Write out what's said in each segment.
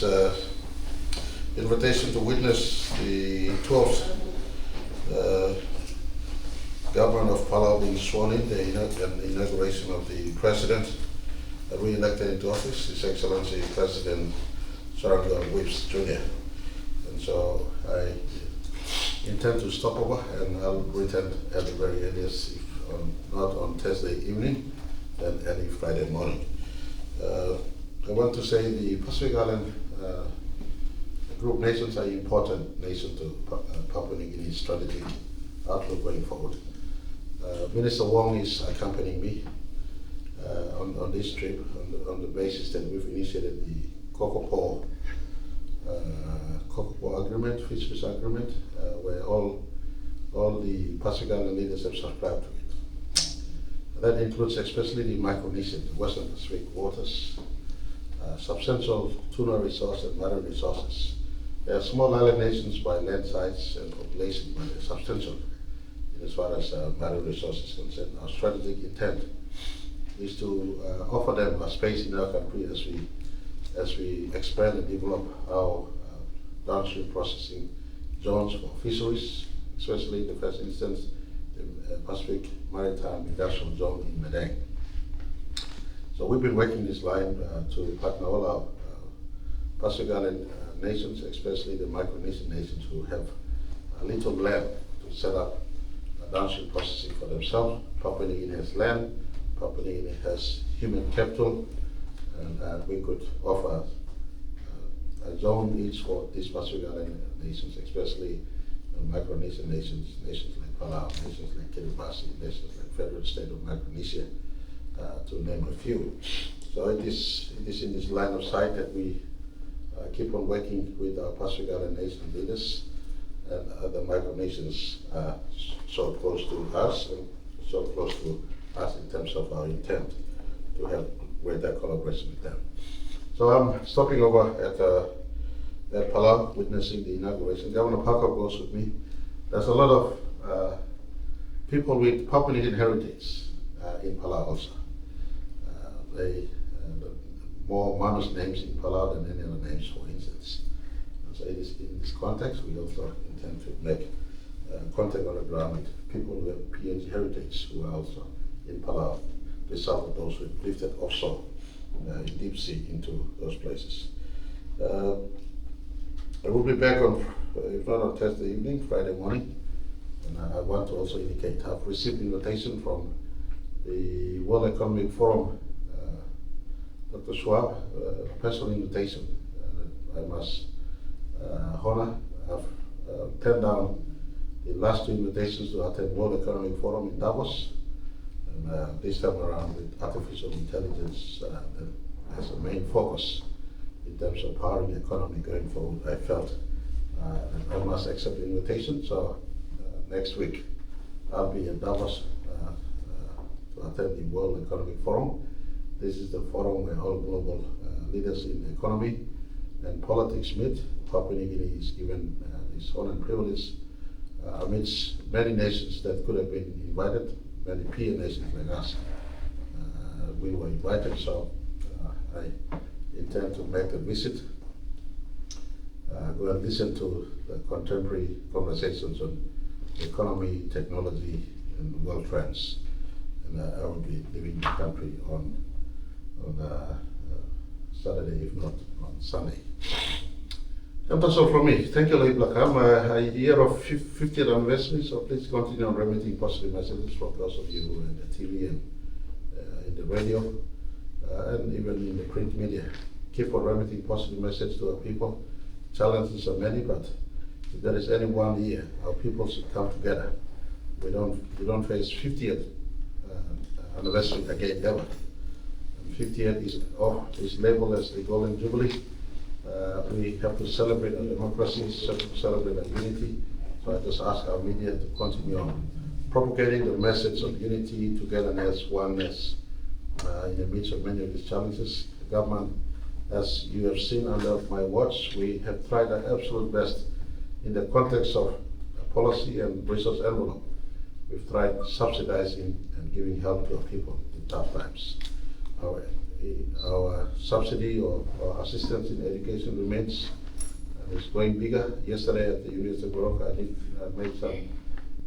It's an invitation to witness the 12th government of Palau being sworn in, the inauguration of the President re-elected into office, His Excellency President Surangel Whipps Jr. And so I intend to stop over and I'll return at the very earliest, if not on Thursday evening, then early Friday morning. I want to say the Pacific Island group nations are important nations to Papua New Guinea's strategic outlook going forward. Minister Wong is accompanying me on this trip on the basis that we've initiated the Kokopo agreement, Fisheries Agreement, where all the Pacific Island leaders have subscribed to it. That includes especially the Micronesian, the Western Pacific waters, substantial tuna resource and marine resources. They are small island nations by land size and population, but they're substantial as far as marine resources is concerned. Our strategic intent is to offer them a space in our country as we expand and develop our downstream processing zones for fisheries, especially in the first instance, the Pacific Maritime Industrial Zone in Madang. So we've been working this line to partner all our Pacific Island nations, especially the Micronesian nations who have a little land to set up downstream processing for themselves. Papua New Guinea has land, Papua New Guinea has human capital, and we could offer a zone each for these Pacific Island nations, especially Micronesian nations, nations like Palau, nations like Kiribati, nations like Federal State of Micronesia, to name a few. So it is in this line of sight that we keep on working with our Pacific Island nation leaders, and other Micronations are so close to us and so close to us in terms of our intent to have greater collaboration with them. So I'm stopping over at Palau, witnessing the inauguration. Governor Parkop goes with me. There's a lot of people with Papua New Guinean heritage in Palau also. More Manus names in Palau than any other names, for instance. And so it is in this context we also intend to make contact on the ground with people who have PNG heritage who are also in Palau, the south of those who have lifted offshore in deep sea into those places. I will be back on, if not on Thursday evening, Friday morning, and I want to also indicate I've received invitation from the World Economic Forum, Dr. Schwab, personal invitation. I must honor. I've turned down the last two invitations to attend World Economic Forum in Davos, and this time around with artificial intelligence as a main focus in terms of powering the economy going forward. I felt I must accept the invitation, so next week I'll be in Davos to attend the World Economic Forum. This is the forum where all global leaders in the economy and politics meet. Papua New Guinea is given this honor and privilege amidst many nations that could have been invited, many peer nations like us. We were invited, so I intend to make the visit, go and listen to the contemporary conversations on economy, technology, and world trends. And I will be leaving the country on Saturday, if not on Sunday. And that's all from me. Thank you, Lady Blackham. A year of 50th anniversary, so please continue on remitting positive messages from those of you in the TV and in the radio, and even in the print media. Keep on remitting positive messages to our people. Challenges are many, but if there is any one year our people should come together, we don't face 50th anniversary again ever. 50th is labeled as the Golden Jubilee. We have to celebrate our democracy, celebrate our unity. So I just ask our media to continue on propagating the message of unity, togetherness, oneness in the midst of many of these challenges. The government, as you have seen under my watch, we have tried our absolute best in the context of policy and resource envelope. We've tried subsidizing and giving help to our people in tough times. our subsidy or assistance in education remains and is going bigger. Yesterday at the University of Morocco, I think I made some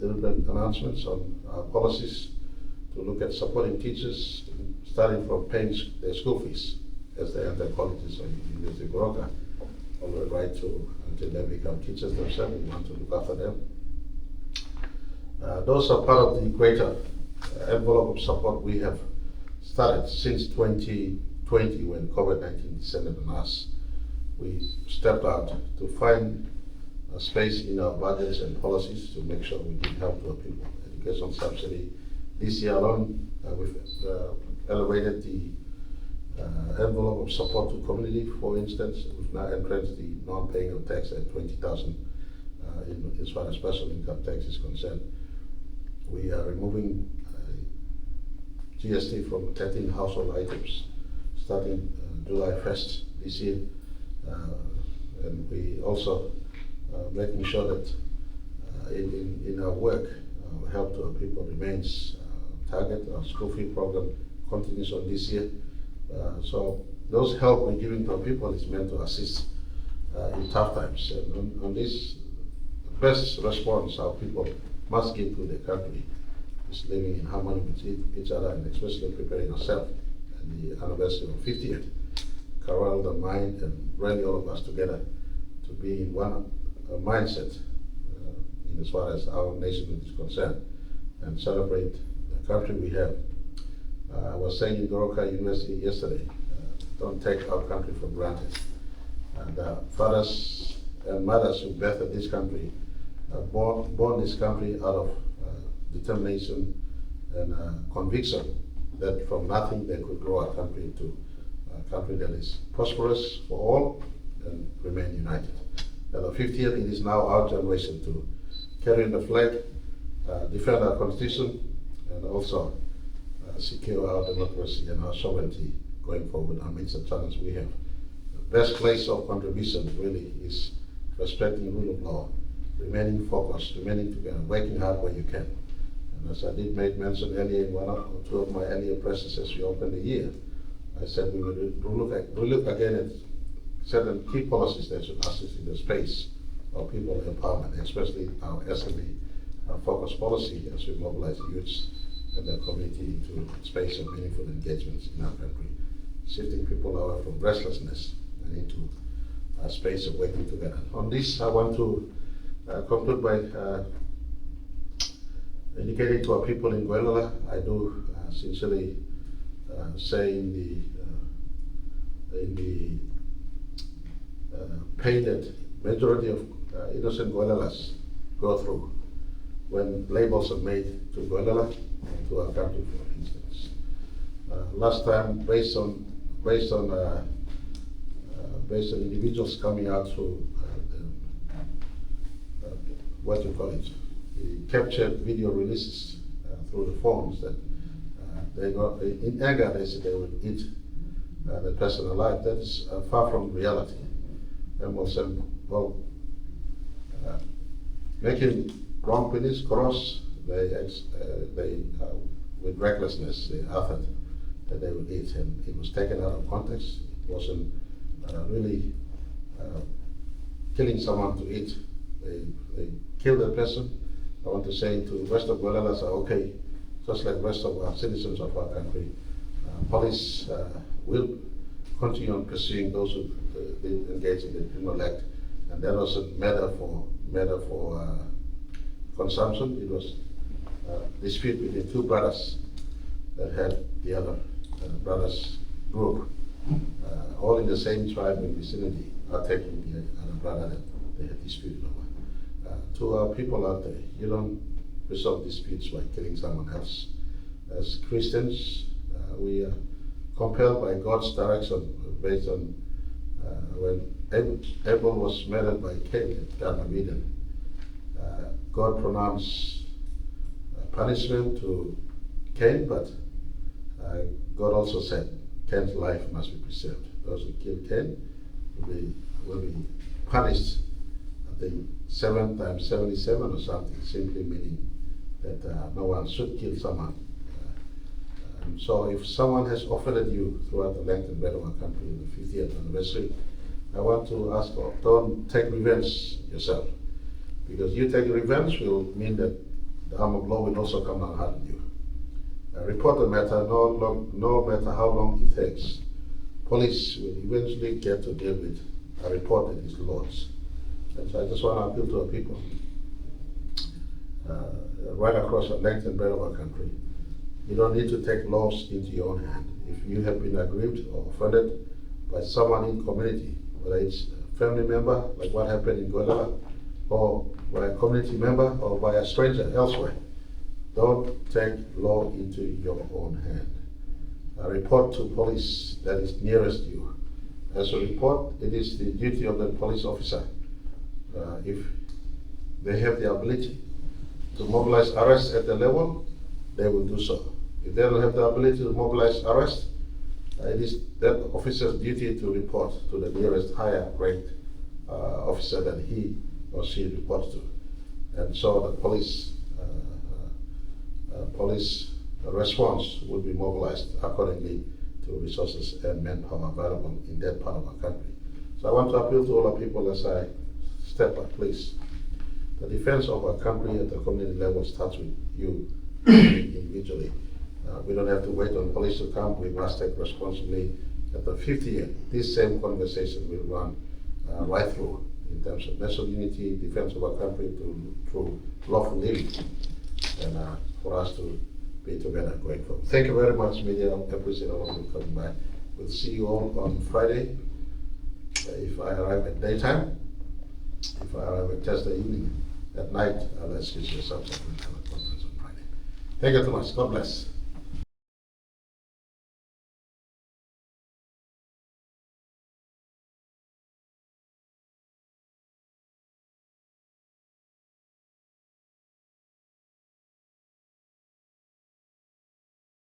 deliberate announcements on our policies to look at supporting teachers, starting from paying their school fees as they enter colleges or University of Morocco, all the way right to until they become teachers themselves. We want to look after them. Those are part of the greater envelope of support we have started since 2020 when COVID-19 descended on us. We stepped out to find a space in our budgets and policies to make sure we give help to our people. Education subsidy. This year alone, we've elevated the envelope of support to community. For instance, we've now entrenched the non-paying of tax at 20,000 as far as special income tax is concerned. We are removing GST from 13 household items starting July 1st this year. And we also making sure that in our work, help to our people remains target. Our school fee program continues on this year. So those help we're giving to our people is meant to assist in tough times. And on this, the best response our people must give to the country is living in harmony with each other, and especially preparing ourselves and the anniversary of 50th. Corral the mind and rally all of us together to be in one mindset in as far as our nation is concerned and celebrate the country we have. I was saying in Goroka University yesterday, don't take our country for granted. And fathers and mothers who birthed this country, born this country out of determination and conviction that from nothing they could grow our country into a country that is prosperous for all and remain united. At the 50th, it is now our generation to carry the flag, defend our constitution, and also secure our democracy and our sovereignty going forward amidst the challenge we have. The best place of contribution really is respecting the rule of law, remaining focused, remaining together, working hard where you can. And as I did make mention earlier in one or two of my earlier presses as we opened the year, I said we will look again at certain key policies that should assist in the space of people empowerment, especially our SME focus policy as we mobilize youths and the community into a space of meaningful engagements in our country, shifting people away from restlessness and into a space of working together. On this, I want to conclude by indicating to our people in Guelala, I do sincerely say in the pain that majority of innocent Guelalas go through when labels are made to Guelala and to our country, for instance. Last time, based on individuals coming out through what you call it, the captured video releases through the phones that they got in anger. They said they would eat the person alive. That is far from reality. And we'll say, well, making wrong finish cross, with recklessness, they offered that they would eat, and it was taken out of context. It wasn't really killing someone to eat. They killed a person. I want to say to the rest of Guelalas, okay, just like the rest of our citizens of our country, police will continue on pursuing those who engage in the criminal act, and that wasn't matter for consumption. It was a dispute between two brothers that had the other brothers group, all in the same tribe and vicinity, are taking the other brother that they had disputed over. To our people out there, you don't resolve disputes by killing someone else. As Christians, we are compelled by God's direction based on when Abel was murdered by Cain at the Garden of Eden. God pronounced punishment to Cain, but God also said Cain's life must be preserved. Those who kill Cain will be punished, I think 7 times 77 or something, simply meaning that no one should kill someone And so if someone has offended you throughout the length and breadth of our country in the 50th anniversary, I want to ask, don't take revenge yourself. Because you take revenge will mean that the arm of law will also come down hard on you. Report the matter, no matter how long it takes. Police will eventually get to deal with a report that is lodged. And so I just want to appeal to our people right across the length and breadth of our country. You don't need to take laws into your own hand. If you have been aggrieved or offended by someone in community, whether it's a family member, like what happened in Guadalajara, or by a community member, or by a stranger elsewhere, don't take law into your own hand. Report to police that is nearest you. As a report, it is the duty of the police officer, if they have the ability to mobilize arrests at the level, they will do so. If they don't have the ability to mobilize arrest, it is that officer's duty to report to the nearest higher ranked officer that he or she reports to. And so the police response will be mobilized accordingly to resources and manpower available in that part of our country. So I want to appeal to all our people as I step up, please. The defense of our country at the community level starts with you individually. We don't have to wait on police to come. We must take responsibility. At the 50th year, this same conversation will run right through in terms of national unity, defense of our country through lawful living, and for us to be together going forward. Thank you very much, media. I appreciate all of you coming by. We'll see you all on Friday. If I arrive at daytime, if I arrive at Thursday evening, at night, I'll excuse yourself and we'll have a conference on Friday. Thank you so much. God bless.